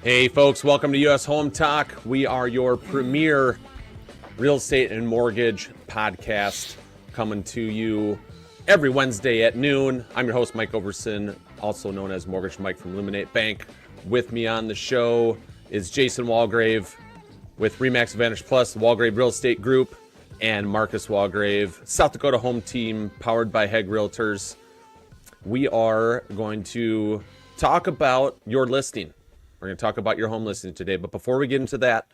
Hey folks, welcome to US Home Talk. We are your premier real estate and mortgage podcast, coming to you every Wednesday at noon. I'm your host, Mike Overson, also known as Mortgage Mike from Luminate Bank. With me on the show is Jason Walgrave with Remax Advantage Plus, the Walgrave Real Estate Group, and Marcus Walgrave, South Dakota Home Team, powered by Hegg Realtors. We are going to talk about your listing. We're going to talk about your home listing today. But before we get into that,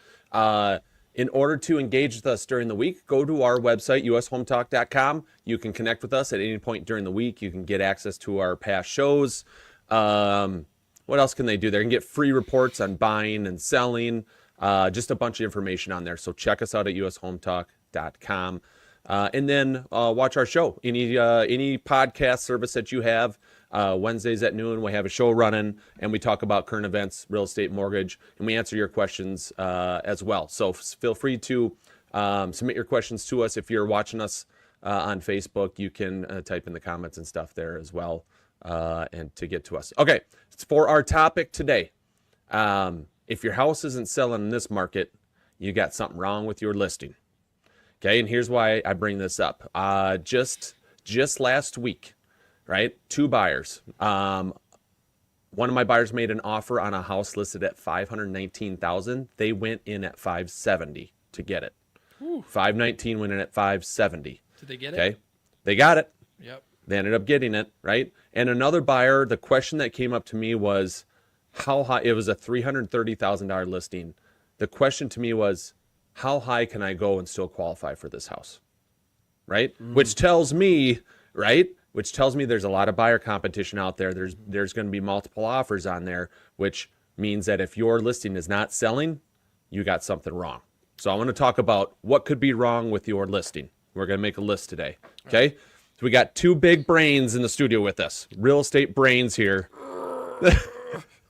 in order to engage with us during the week, go to our website, ushometalk.com. You can connect with us at any point during the week. You can get access to our past shows. What else can they do? They can get free reports on buying and selling, just a bunch of information on there. So check us out at ushometalk.com. And then watch our show. Any podcast service that you have. Wednesdays at noon, we have a show running, and we talk about current events, real estate, mortgage, and we answer your questions as well. So feel free to submit your questions to us. If you're watching us on Facebook, you can type in the comments and stuff there as well, and to get to us. Okay, for our topic today, if your house isn't selling in this market, you got something wrong with your listing. Okay, and here's why I bring this up. Just last week, right? Two buyers. One of my buyers made an offer on a house listed at $519,000. They went in at $570 to get it. Ooh. $519 went in at $570. Did they get it? Okay, they got it. Yep. They ended up getting it, right? And another buyer, the question that came up to me was, how high? It was a $330,000 listing. The question to me was, how high can I go and still qualify for this house? Right? Which tells me, right? Which tells me there's a lot of buyer competition out there. There's going to be multiple offers on there, which means that if your listing is not selling, you got something wrong. So I want to talk about what could be wrong with your listing. We're going to make a list today. Okay? So we got two big brains in the studio with us. Real estate brains here.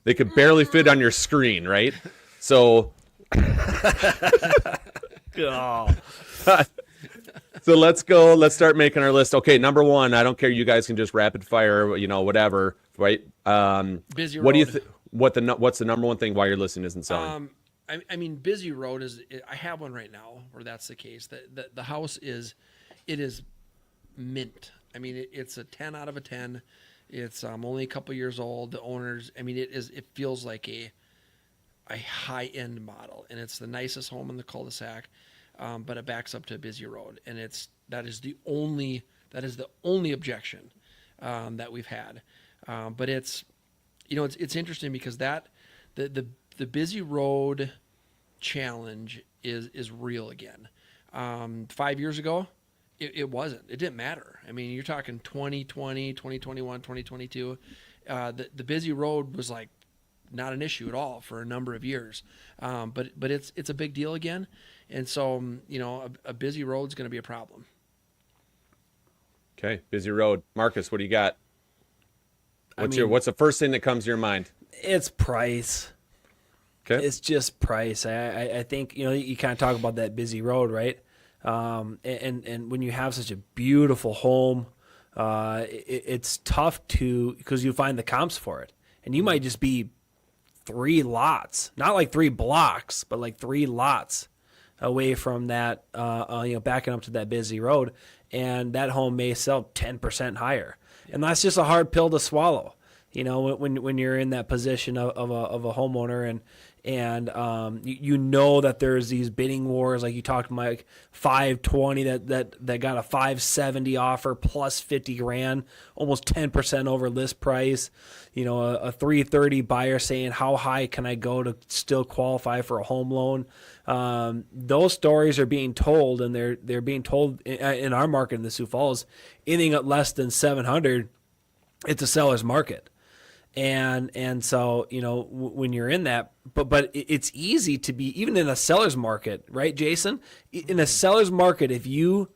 They could barely fit on your screen, right? So So let's go. Let's start making our list. Okay, number one. I don't care. You guys can just rapid fire. Whatever. Right. Busy road. What do you think? What's the number one thing why your listing isn't selling? I mean, busy road is. I have one right now where that's the case. The house is mint. I mean, it's a 10 out of a 10. It's only a couple years old. The owners. I mean, it feels like a high end model, and it's the nicest home in the cul-de-sac. But it backs up to a busy road, and that is the only objection that we've had. But it's interesting because that the busy road challenge is real again. 5 years ago, it wasn't. It didn't matter. I mean, you're talking 2020, 2021, 2022. The busy road was like not an issue at all for a number of years. But it's a big deal again. And so, a busy road is going to be a problem. Okay, busy road. Marcus, what do you got? What's the first thing that comes to your mind? It's price. Okay. It's just price. I think, you kind of talk about that busy road, right? And when you have such a beautiful home, it's tough because you find the comps for it. And you might just be 3 lots, not like 3 blocks, but like 3 lots away from that, backing up to that busy road, and that home may sell 10% higher, and that's just a hard pill to swallow. When you're in that position of a homeowner, and that there's these bidding wars, like you talked, Mike, 520 that got a 570 offer plus 50 grand, almost 10% over list price. A 330 buyer saying, how high can I go to still qualify for a home loan? Those stories are being told, and they're being told in our market in the Sioux Falls. Anything at less than 700, it's a seller's market. And so, when you're in that, but it's easy to be, even in a seller's market, right, Jason? In a seller's market, if you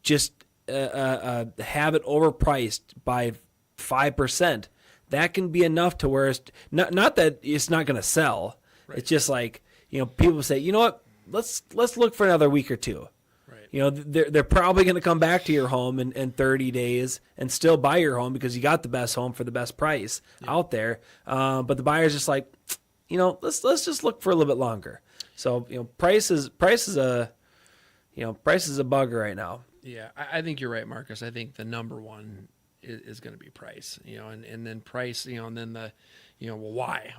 just have it overpriced by 5%, that can be enough to where it's not that it's not going to sell. Right. It's just like, people say, you know what, let's look for another week or two. Right. They're probably going to come back to your home in 30 days and still buy your home because you got the best home for the best price out there. But the buyer's just like, let's just look for a little bit longer. So, price is a bugger right now. Yeah, I think you're right, Marcus. I think the number one is going to be price, and then price, and then well,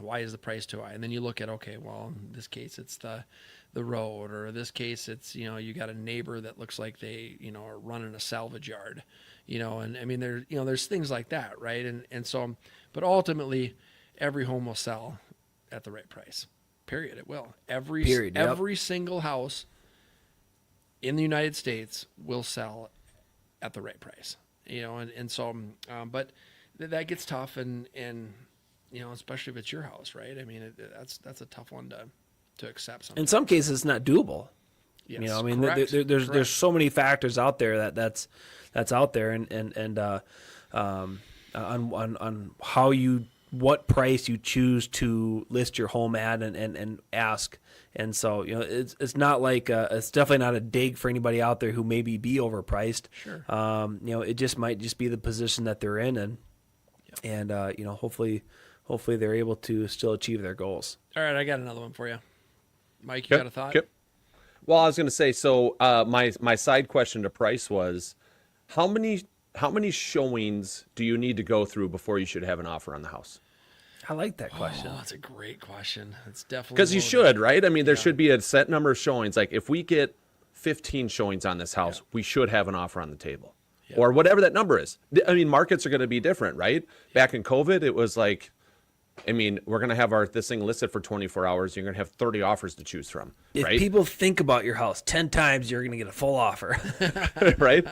why is the price too high? And then you look at, okay, well, in this case, it's the road, or in this case, it's, you got a neighbor that looks like they, are running a salvage yard, and I mean, there's things like that, right? And so, but ultimately, every home will sell at the right price. Period. It will. Every single house in the United States will sell at the right price, and so, but that gets tough, and especially if it's your house, right? I mean, that's a tough one to accept. Sometimes. In some cases, it's not doable. Yes, I mean, correct. there's so many factors out there that's out there, and on how what price you choose to list your home at and ask. And so, it's not like it's definitely not a dig for anybody out there who maybe be overpriced. Sure. It just might just be the position that they're in, and hopefully they're able to still achieve their goals. All right, I got another one for you, Mike. You got a thought? Okay. Well, I was going to say, so my side question to price was, how many showings do you need to go through before you should have an offer on the house? I like that question. Oh, that's a great question. It's definitely Because you should, right? I mean, there should be a set number of showings. Like if we get 15 showings on this house, we should have an offer on the table, or whatever that number is. I mean, markets are going to be different, right? Back in COVID, it was like, I mean, we're going to have this thing listed for 24 hours. You're going to have 30 offers to choose from, If right? people think about your house 10 times, you're going to get a full offer. Right?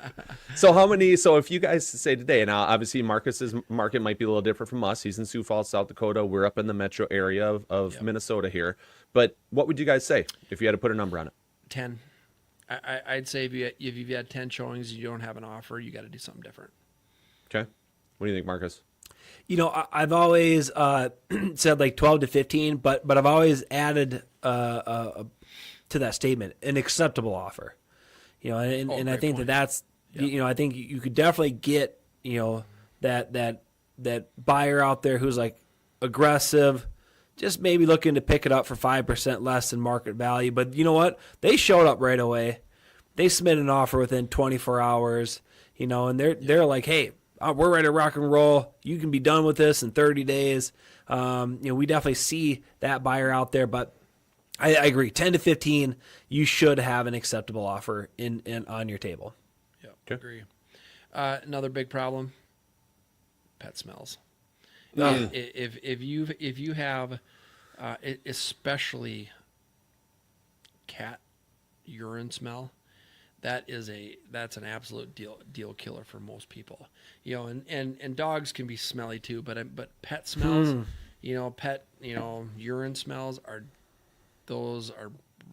So if you guys say today, now obviously Marcus's market might be a little different from us. He's in Sioux Falls, South Dakota. We're up in the metro area of Minnesota here. But what would you guys say if you had to put a number on it? 10. I'd say if you've had 10 showings and you don't have an offer, you got to do something different. Okay. What do you think, Marcus? I've always said like 12 to 15, but I've always added to that statement an acceptable offer. And I think that's I think you could definitely get that buyer out there who's like aggressive, just maybe looking to pick it up for 5% less than market value. But you know what? They showed up right away. They submitted an offer within 24 hours. And they're like, hey, we're ready to rock and roll. You can be done with this in 30 days. We definitely see that buyer out there, but I agree. 10 to 15, you should have an acceptable offer in on your table. Yeah, okay. Agree. Another big problem: pet smells. Mm. If you have, especially cat urine smell. That's an absolute deal killer for most people, and dogs can be smelly too, but pet smells, pet, urine smells are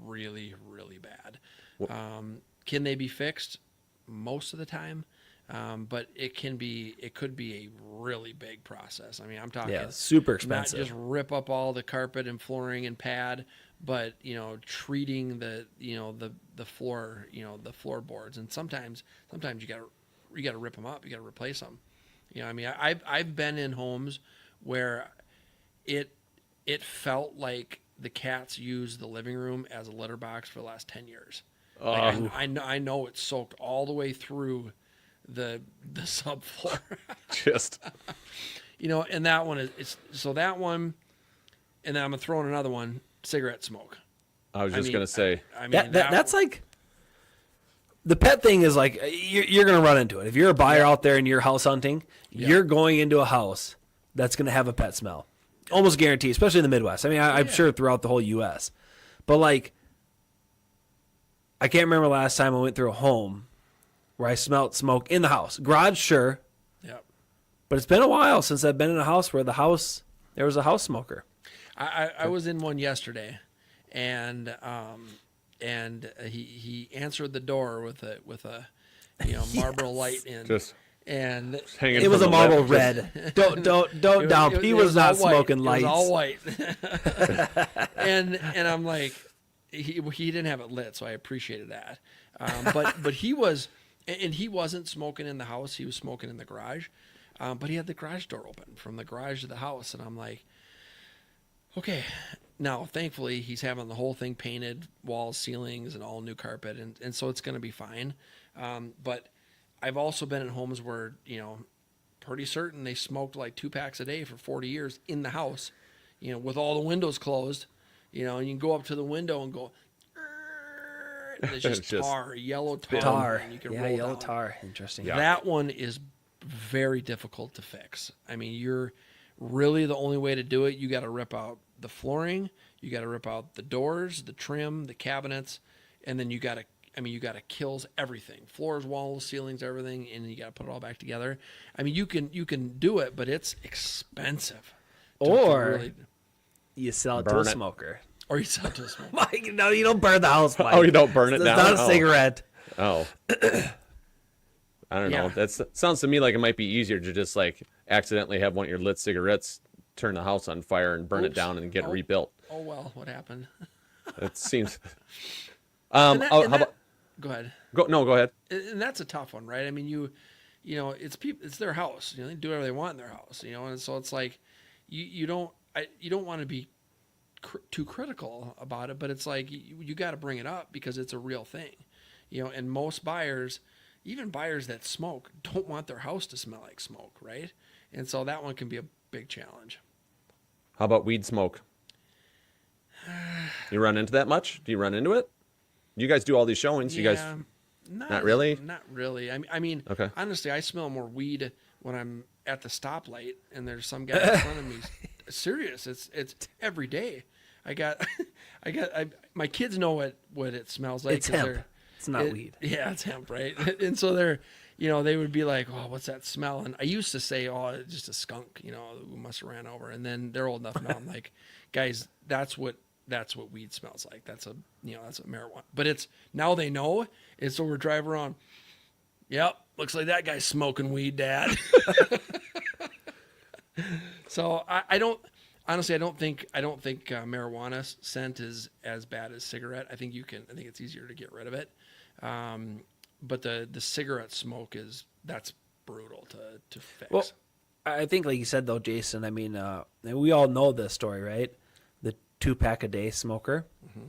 really, really bad. Can they be fixed? Most of the time. But it could be a really big process. I mean, I'm talking super expensive. Not just rip up all the carpet and flooring and pad, but treating the floor, the floorboards. And sometimes you got to rip them up. You got to replace them. I mean, I've been in homes where it felt like the cats used the living room as a litter box for the last 10 years. Like, I know it's soaked all the way through the subfloor. Just and that one is that one, and then I'm gonna throw in another one: cigarette smoke. I was just gonna say that's like the pet thing is like you're gonna run into it if you're a buyer out there and you're house hunting. You're going into a house that's gonna have a pet smell, almost guaranteed, especially in the Midwest. I mean, I'm sure throughout the whole U.S., but like I can't remember last time I went through a home where I smelled smoke in the house. Garage, sure. Yep. But it's been a while since I've been in a house where there was a house smoker. I was in one yesterday, and he answered the door with a Marlboro light in. And it was a Marlboro red. Don't doubt. He was not smoking lights. It was all white. and I'm like, he didn't have it lit, so I appreciated that. But he was. And he wasn't smoking in the house. He was smoking in the garage. But he had the garage door open from the garage to the house. And I'm like, okay, Now, thankfully, he's having the whole thing painted, walls, ceilings, and all new carpet, and so it's going to be fine. But I've also been in homes where, pretty certain they smoked like 2 packs a day for 40 years in the house, with all the windows closed, and you can go up to the window and go, and it's just tar, yellow tar. And you can roll yellow down. tar. Interesting. Yeah. That one is very difficult to fix. I mean, you're really the only way to do it. You got to rip out the flooring, you got to rip out the doors, the trim, the cabinets, and then you got to kills everything, floors, walls, ceilings, everything, and you got to put it all back together. I mean, you can do it, but it's expensive. Or you sell it to Burn a it. smoker. Or you sell it to a smoker. Mike, no, you don't burn the house, Mike. Oh, you don't burn it It's down? not a Oh. cigarette. Oh. I don't know. Yeah. That sounds to me like it might be easier to just like accidentally have one of your lit cigarettes turn the house on fire and burn it Oops. down and get it Oh. rebuilt. Oh well, what happened? It seems. And how that- about go ahead. go ahead. And that's a tough one, right? I mean, it's their house. They do whatever they want in their house. And so it's like you don't want to be too critical about it, but it's like you got to bring it up because it's a real thing. And most buyers, even buyers that smoke, don't want their house to smell like smoke, right? And so that one can be a big challenge. How about weed smoke? You run into that much? Do you run into it? You guys do all these showings. You guys. Not really? Not really. I mean, Okay. honestly, I smell more weed when I'm at the stoplight and there's some guy in front of me. Serious. It's every day. My kids know what it smells like. It's 'cause hemp. It's not weed. Yeah, it's hemp, right? And so they would be like, oh, what's that smell? And I used to say, oh, it's just a skunk, who must have ran over. And then they're old enough now. I'm like, guys, that's what weed smells like. That's that's what marijuana. But now they know. And so we're driving around. Yep, looks like that guy's smoking weed, Dad. So I don't think marijuana scent is as bad as cigarette. I think it's easier to get rid of it. But the cigarette smoke that's brutal to fix. Well, I think, like you said, though, Jason, I mean, we all know this story, right? The 2-pack-a-day smoker. Mm-hmm.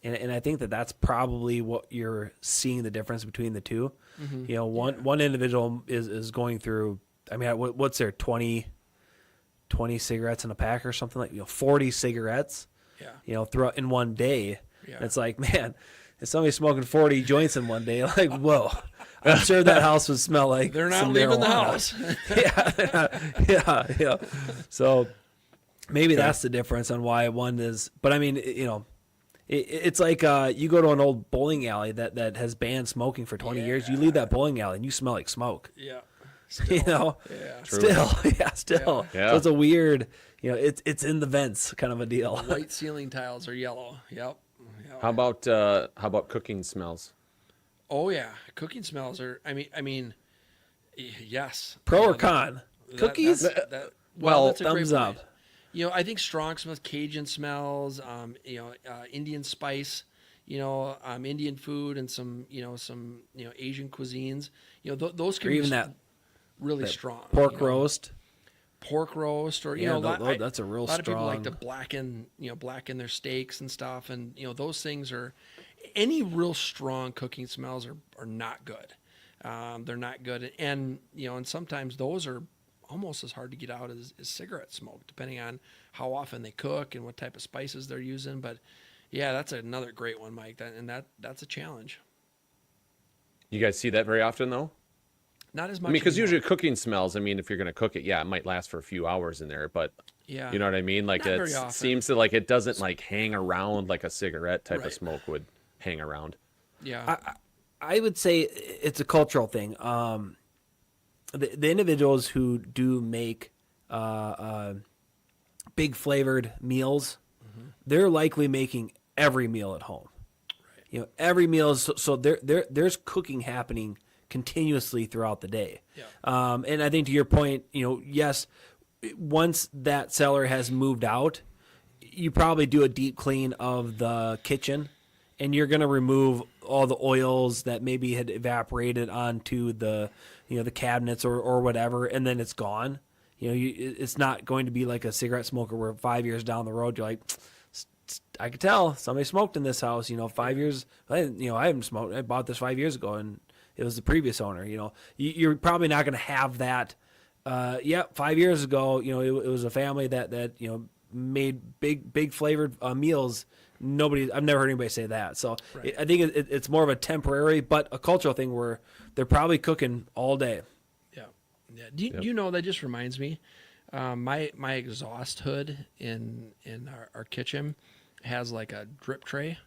And I think that's probably what you're seeing the difference between the two. Mm-hmm. One individual is going through, I mean, what's there, 20 cigarettes in a pack or something, like 40 cigarettes, throughout in one day. Yeah. And it's like, man, if somebody's smoking 40 joints in one day, like, whoa, I'm sure that house would smell like They're not some leaving the marijuana. house. yeah. So maybe that's the difference on why one is. But I mean, it's like you go to an old bowling alley that has banned smoking for 20 years. You leave that bowling alley and you smell like smoke. Yeah. Yeah. Still. Yeah. So it's a weird, it's in the vents kind of a deal. White ceiling tiles are yellow. Yep. How about cooking smells? Oh yeah, cooking smells are. I mean, yes. Pro or con? Cookies? Well, that's a great thumbs point. up. I think strong smells, Cajun smells, Indian spice, Indian food and some Asian cuisines. Those can Or even be that really strong. pork roast. Pork roast, or Yeah, that's a real lot of people like to strong- blacken their steaks and stuff, and those things are any real strong cooking smells are not good. They're not good, and and sometimes those are almost as hard to get out as cigarette smoke, depending on how often they cook and what type of spices they're using. But yeah, that's another great one, Mike. That's a challenge. You guys see that very often though? Not as much. I mean, because anymore. usually cooking smells, I mean, if you're going to cook it, yeah, it might last for a few hours in there, but Yeah. you know what I mean? Like Not it very often. seems to like it doesn't like hang around like a cigarette type Right. of smoke would hang around. Yeah. I would say it's a cultural thing. The individuals who do make big flavored meals, they're likely making every meal at home. Right. Every meal is so there's cooking happening continuously throughout the day. Yeah. And I think to your point, yes, once that seller has moved out, you probably do a deep clean of the kitchen, and you're going to remove all the oils that maybe had evaporated onto the the cabinets or whatever, and then it's gone. it's not going to be like a cigarette smoker where 5 years down the road you're like, I could tell somebody smoked in this house. 5 years, I haven't smoked. I bought this 5 years ago, and it was the previous owner. You're probably not going to have that. 5 years ago, it was a family that made big flavored meals. I've never heard anybody say that. So Right. I think it's more of a temporary, but a cultural thing where they're probably cooking all day. Yeah. Do you know, that just reminds me, my exhaust hood in our kitchen has like a drip tray.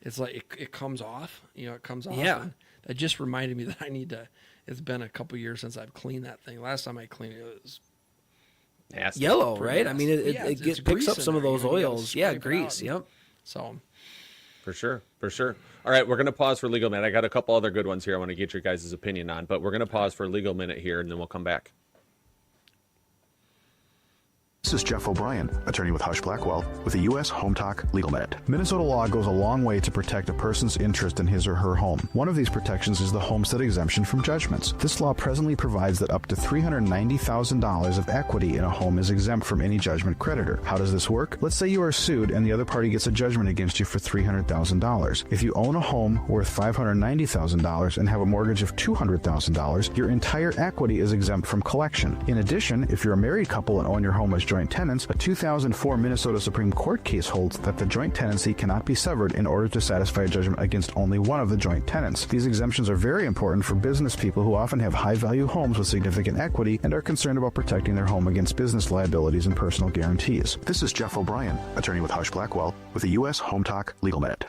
It's like it comes off, it comes off. Yeah. And that just reminded me that I need to. It's been a couple years since I've cleaned that thing. Last time I cleaned it was Nasty. Yellow, pretty right? I mean, it nasty. Yeah, it's picks grease up in some of there, those you gotta oils. scrape Yeah, it grease. out. Yep. So For sure. All right, we're going to pause for legal minute. I got a couple other good ones here I want to get your guys' opinion on, but we're going to pause for a legal minute here, and then we'll come back. This is Jeff O'Brien, attorney with Hush Blackwell, with the U.S. Home Talk Legal Minute. Minnesota law goes a long way to protect a person's interest in his or her home. One of these protections is the homestead exemption from judgments. This law presently provides that up to $390,000 of equity in a home is exempt from any judgment creditor. How does this work? Let's say you are sued and the other party gets a judgment against you for $300,000. If you own a home worth $590,000 and have a mortgage of $200,000, your entire equity is exempt from collection. In addition, if you're a married couple and own your home as joint tenants, a 2004 Minnesota Supreme Court case holds that the joint tenancy cannot be severed in order to satisfy a judgment against only one of the joint tenants. These exemptions are very important for business people who often have high-value homes with significant equity and are concerned about protecting their home against business liabilities and personal guarantees. This is Jeff O'Brien, attorney with Hush Blackwell, with the U.S. Home Talk Legal Minute.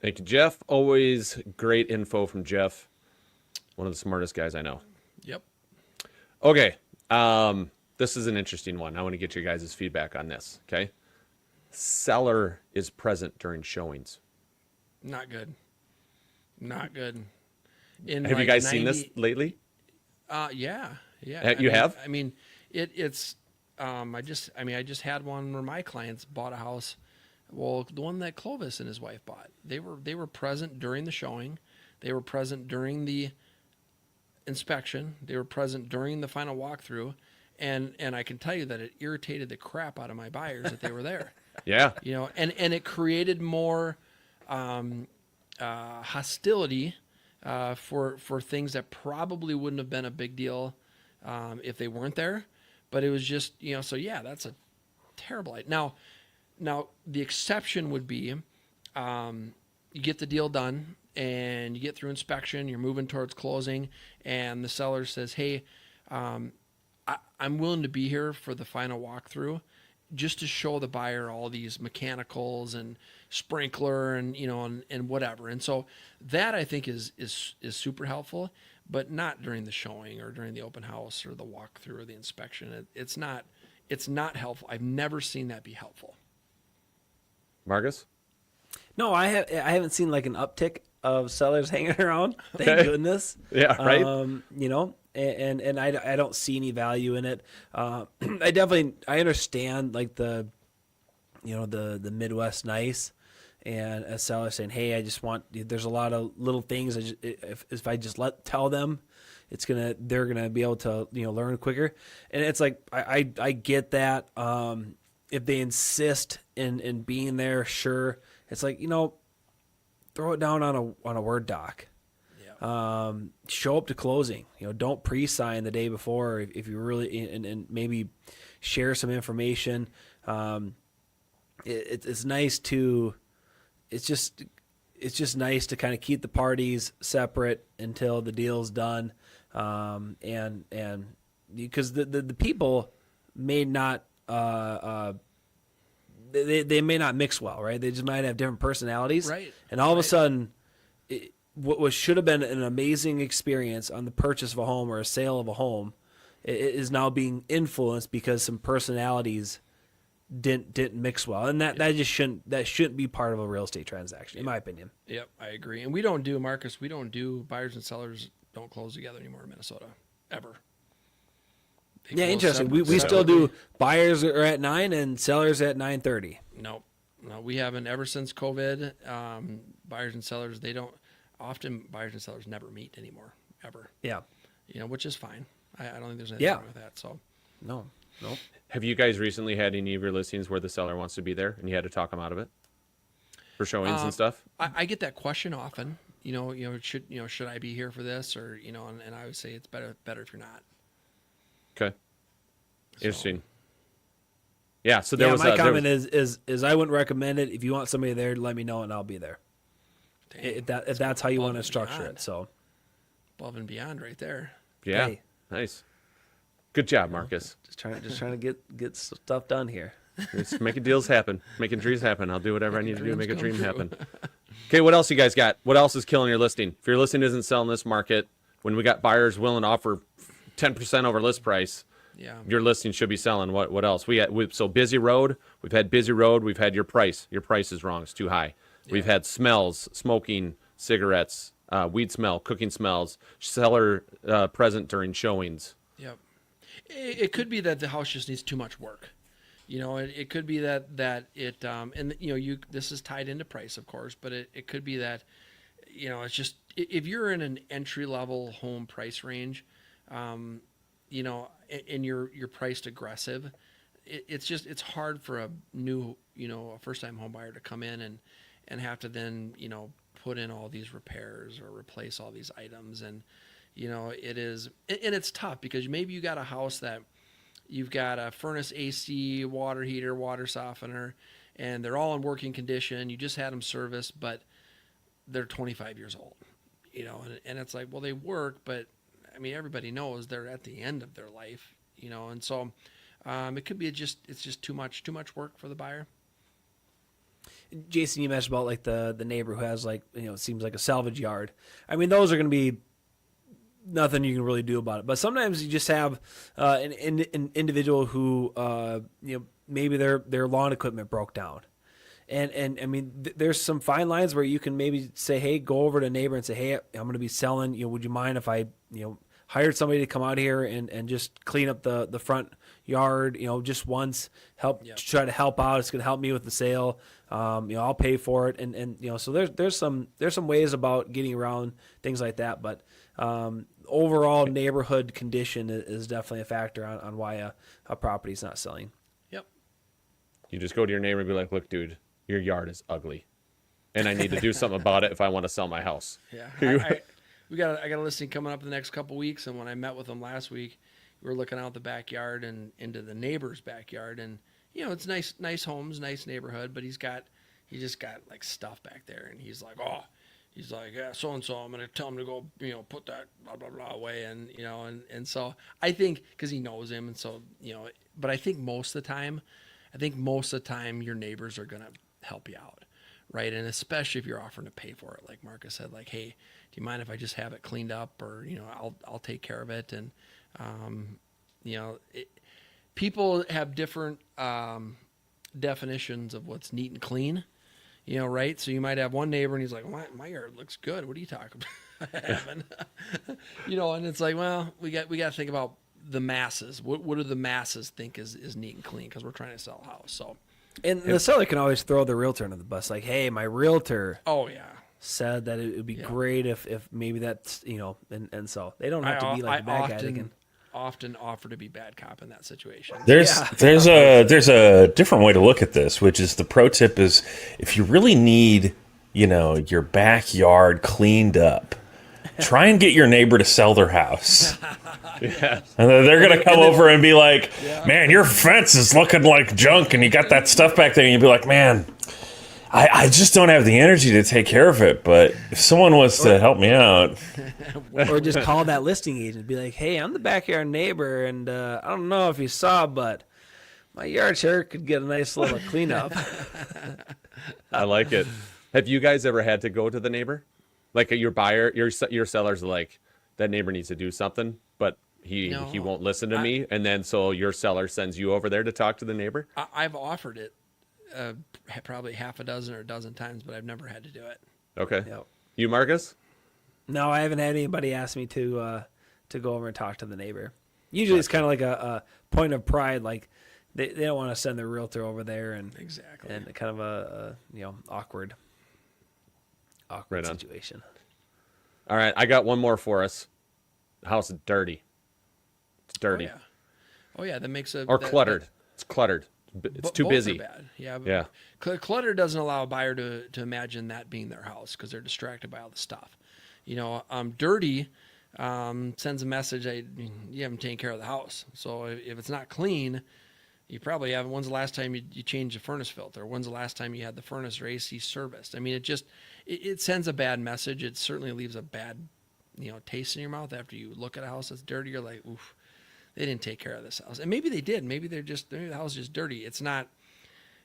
Thank you, Jeff. Always great info from Jeff. One of the smartest guys I know. yep. Okay. This is an interesting one. I want to get your guys' feedback on this. Okay. Seller is present during showings. Not good. Not good. Have you guys seen this lately? Yeah. You have? I mean, it's. I just had one where my clients bought a house. Well, the one that Clovis and his wife bought. They were present during the showing. They were present during the inspection. They were present during the final walkthrough. And I can tell you that it irritated the crap out of my buyers that they were there. Yeah. And it created more hostility for things that probably wouldn't have been a big deal if they weren't there. But it was just, so yeah, that's a terrible idea. Now the exception would be you get the deal done and you get through inspection, you're moving towards closing, and the seller says, hey, I'm willing to be here for the final walkthrough just to show the buyer all these mechanicals and sprinkler and, and whatever. And so that I think is super helpful, but not during the showing or during the open house or the walkthrough or the inspection. It's not helpful. I've never seen that be helpful. Marcus? No, I haven't seen like an uptick of sellers hanging around. Thank goodness. Yeah, right. And I don't see any value in it. I understand like the Midwest nice, and a seller saying, hey, I just want. There's a lot of little things. If I just tell them, they're gonna be able to learn quicker. And it's like I get that. If they insist in being there, sure. It's like throw it down on a Word doc. Show up to closing. Don't pre-sign the day before if you really and maybe share some information. It's nice to. It's just nice to kind of keep the parties separate until the deal's done, and because the people may not. They may not mix well, right? They just might have different personalities, right? And all of a sudden, what should have been an amazing experience on the purchase of a home or a sale of a home, it is now being influenced because some personalities didn't mix well, and that just shouldn't be part of a real estate transaction, in my opinion. Yep, I agree. And we don't do buyers and sellers don't close together anymore in Minnesota ever. Yeah, interesting. We still do buyers are at 9 and sellers at 9:30. No, we haven't ever since COVID. Buyers and sellers, buyers and sellers never meet anymore, ever. Yeah. Which is fine. I don't think there's anything wrong with that. So No. Have you guys recently had any of your listings where the seller wants to be there and you had to talk them out of it for showings and stuff? I get that question often. Should I be here for this, or and I would say it's better if you're not. Okay. Interesting. Yeah. So there was my comment is I wouldn't recommend it. If you want somebody there, let me know and I'll be there. If that's how you want to structure it. So above and beyond, right there. Yeah. Hey. Nice. Good job, Marcus. Just trying to get stuff done here. Just making deals happen, making dreams happen. I'll do whatever I need to do to make a dream happen. Okay, what else you guys got? What else is killing your listing? If your listing isn't selling this market, when we got buyers willing to offer 10% over list price, your listing should be selling. What else? So busy road. We've had busy road. We've had your price. Your price is wrong. It's too high. Yeah. We've had smells, smoking, cigarettes, weed smell, cooking smells, seller present during showings. Yep. It could be that the house just needs too much work. It could be that it and this is tied into price, of course, but it could be that it's just if you're in an entry level home price range, and you're priced aggressive, it's hard for a new a first time home buyer to come in and have to then put in all these repairs or replace all these items, and it is, and it's tough because maybe you got a house that you've got a furnace, AC, water heater, water softener, and they're all in working condition. You just had them serviced, but they're 25 years old, and it's like, well, they work, but I mean, everybody knows they're at the end of their life, and so it could be it's just too much work for the buyer. Jason, you mentioned about like the neighbor who has it seems like a salvage yard. I mean, those are going to be nothing you can really do about it. But sometimes you just have an individual who maybe their lawn equipment broke down, and I mean there's some fine lines where you can maybe say, hey, go over to a neighbor and say, hey, I'm going to be selling. Would you mind if I hired somebody to come out here and just clean up the front yard, just once, try to help out. It's going to help me with the sale. I'll pay for it. And so there's some ways about getting around things like that. But overall neighborhood condition is definitely a factor on why a property is not selling. Yep. You just go to your neighbor and be like, look, dude, your yard is ugly, and I need to do something about it if I want to sell my house. Yeah. I got a listing coming up in the next couple of weeks, and when I met with them last week, we were looking out the backyard and into the neighbor's backyard, and it's nice homes, nice neighborhood, but he just got like stuff back there, and he's like, yeah, so and so, I'm gonna tell him to go, put that blah blah blah away, and and so I think because he knows him, and so but I think most of the time your neighbors are gonna help you out, right? And especially if you're offering to pay for it, like Marcus said, like, hey, do you mind if I just have it cleaned up, or I'll take care of it, and people have different definitions of what's neat and clean, right? So you might have one neighbor and he's like, my yard looks good. What are you talking about? Having? And it's like, well, we got to think about the masses. What do the masses think is neat and clean? Because we're trying to sell a house. So, and the seller can always throw the realtor under the bus, like, hey, my realtor. Oh yeah. Said that it would be great if maybe that's and so they don't have to be like a bad guy. They can often offer to be bad cop in that situation. There's a different way to look at this, which is the pro tip is if you really need your backyard cleaned up, try and get your neighbor to sell their house. Yeah. And then they're gonna come over and be like, man, your fence is looking like junk, and you got that stuff back there, and you'd be like, man, I just don't have the energy to take care of it, but if someone wants to help me out. Or just call that listing agent. Be like, hey, I'm the backyard neighbor, and I don't know if you saw, but my yard sure could get a nice little cleanup. I like it. Have you guys ever had to go to the neighbor? Like your buyer, your seller's like, that neighbor needs to do something, but he won't listen to me, and then so your seller sends you over there to talk to the neighbor? I've offered it. Probably half a dozen or a dozen times, but I've never had to do it. Okay. Yep. You, Marcus? No, I haven't had anybody ask me to go over and talk to the neighbor. Usually it's kind of like a point of pride, like they don't want to send their realtor over there and exactly and kind of a awkward right situation. All right, I got one more for us. The house is dirty. dirty Oh yeah, that makes a or cluttered. It's cluttered. It's too both busy. are bad. Yeah. Yeah. Clutter doesn't allow a buyer to imagine that being their house because they're distracted by all the stuff. Dirty sends a message that you haven't taken care of the house. So if it's not clean, you probably haven't. When's the last time you changed the furnace filter? When's the last time you had the furnace or AC serviced? I mean, it sends a bad message. It certainly leaves a bad, taste in your mouth after you look at a house that's dirty. You're like, oof, they didn't take care of this house. And maybe they did. Maybe the house is just dirty. It's not.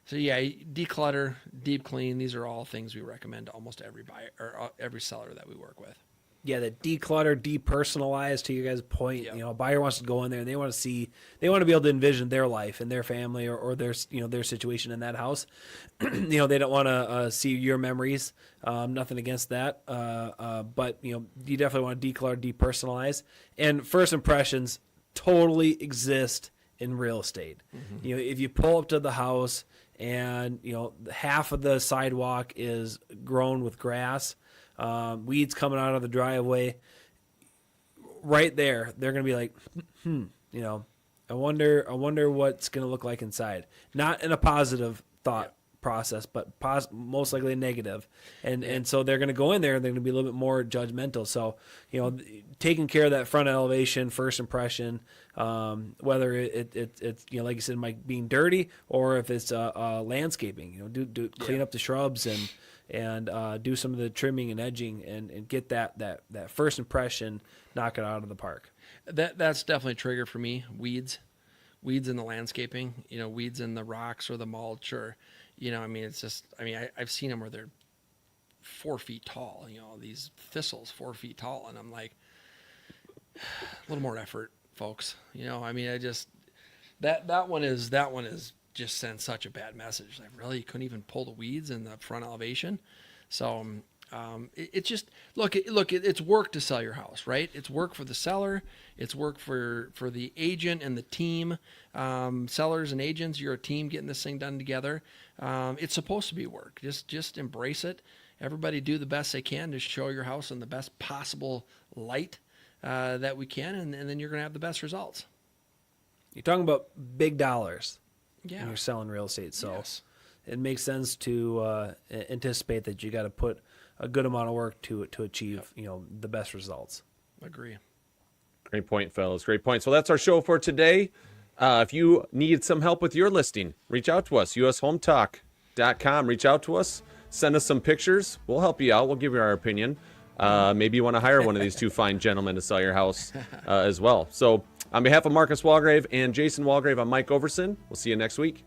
So yeah, declutter, deep clean. These are all things we recommend to almost every buyer or every seller that we work with. Yeah, the declutter, depersonalize, to your guys' point. Yep. A buyer wants to go in there and they want to be able to envision their life and their family or their their situation in that house. They don't want to see your memories. Nothing against that, but you definitely want to declutter, depersonalize, and first impressions totally exist in real estate. Mm-hmm. If you pull up to the house and half of the sidewalk is grown with grass, weeds coming out of the driveway, right there they're gonna be like, I wonder what's gonna look like inside. Not in a positive thought process, but most likely a negative, and so they're gonna go in there and they're gonna be a little bit more judgmental. So taking care of that front elevation, first impression, whether it's like you said, Mike, being dirty, or if it's landscaping, do clean up the shrubs and do some of the trimming and edging and get that first impression, knock it out of the park. That's definitely a trigger for me. Weeds in the landscaping, weeds in the rocks or the mulch, or it's just, I've seen them where they're 4 feet tall, these thistles 4 feet tall, and I'm like, a little more effort, folks. I just that one is just sends such a bad message. Like, really, you couldn't even pull the weeds in the front elevation. So it's just look. It's work to sell your house, right? It's work for the seller. It's work for the agent and the team. Sellers and agents, you're a team getting this thing done together. It's supposed to be work. Just embrace it. Everybody do the best they can to show your house in the best possible light that we can, and then you're going to have the best results. You're talking about big dollars. Yeah. When you're selling real estate. So yes. It makes sense to anticipate that you got to put a good amount of work to achieve, the best results. Agree. Great point, fellas. Great point. So that's our show for today. If you need some help with your listing, reach out to us, ushometalk.com. Reach out to us. Send us some pictures. We'll help you out. We'll give you our opinion. Maybe you want to hire one of these two fine gentlemen to sell your house as well. So on behalf of Marcus Walgrave and Jason Walgrave, I'm Mike Overson. We'll see you next week.